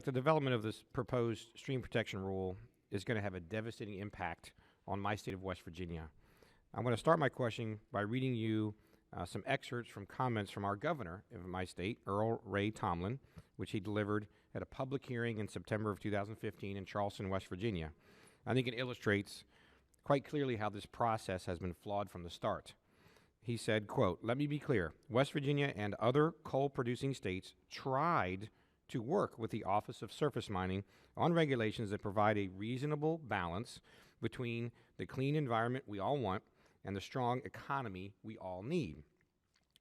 The development of this proposed stream protection rule is going to have a devastating impact on my state of West Virginia. I'm going to start my question by reading you some excerpts from comments from our governor of my state, Earl Ray Tomlin, which he delivered at a public hearing in September of 2015 in Charleston, West Virginia. I think it illustrates quite clearly how this process has been flawed from the start. He said, quote, "Let me be clear. West Virginia and other coal-producing states tried to work with the Office of Surface Mining on regulations that provide a reasonable balance between the clean environment we all want and the strong economy we all need.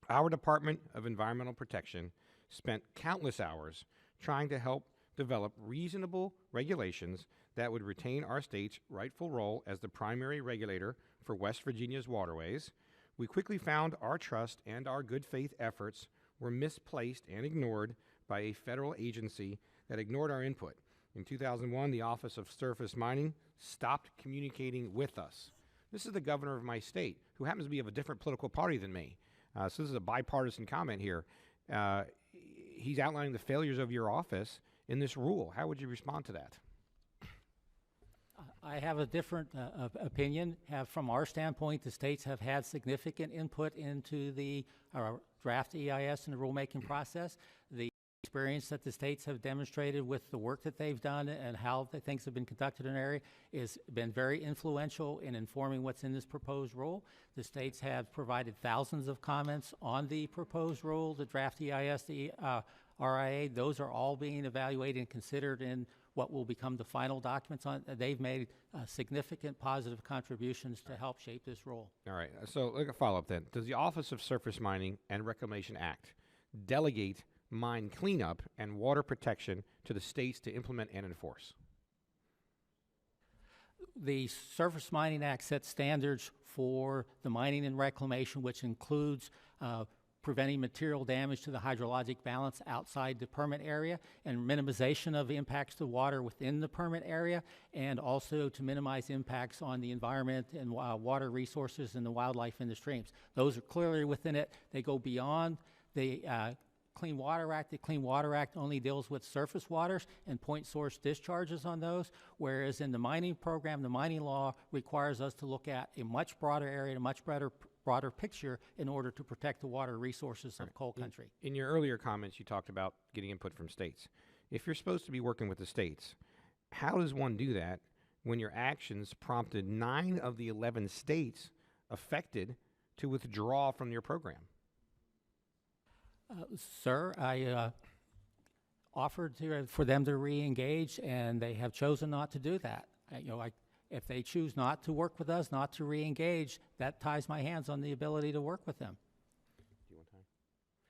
Our Department of Environmental Protection spent countless hours trying to help develop reasonable regulations that would retain our state's rightful role as the primary regulator for West Virginia's waterways. We quickly found our trust and our good faith efforts were misplaced and ignored by a federal agency that ignored our input. In 2001, the Office of Surface Mining stopped communicating with us." This is the governor of my state, who happens to be of a different political party than me. So this is a bipartisan comment here. He's outlining the failures of your office in this rule. How would you respond to that? I have a different opinion. From our standpoint, the states have had significant input into the draft EIS and the rulemaking process. The experience that the states have demonstrated with the work that they've done and how the things have been conducted in an area has been very influential in informing what's in this proposed rule. The states have provided thousands of comments on the proposed rule, the draft EIS, the RIA. Those are all being evaluated and considered in what will become the final documents on. They've made significant positive contributions to help shape this rule. All right, so like a follow-up then. Does the Office of Surface Mining and Reclamation Act delegate mine cleanup and water protection to the states to implement and enforce? The Surface Mining Act sets standards for the mining and reclamation, which includes preventing material damage to the hydrologic balance outside the permit area and minimization of impacts to water within the permit area, and also to minimize impacts on the environment and water resources and the wildlife in the streams. Those are clearly within it. They go beyond the Clean Water Act. The Clean Water Act only deals with surface waters and point source discharges on those, whereas in the mining program, the mining law requires us to look at a much broader area, a much broader picture in order to protect the water resources of coal country. In your earlier comments, you talked about getting input from states. If you're supposed to be working with the states, how does one do that when your actions prompted 9 of the 11 states affected to withdraw from your program? Sir, I offered for them to re-engage, and they have chosen not to do that. If they choose not to work with us, not to re-engage, that ties my hands on the ability to work with them.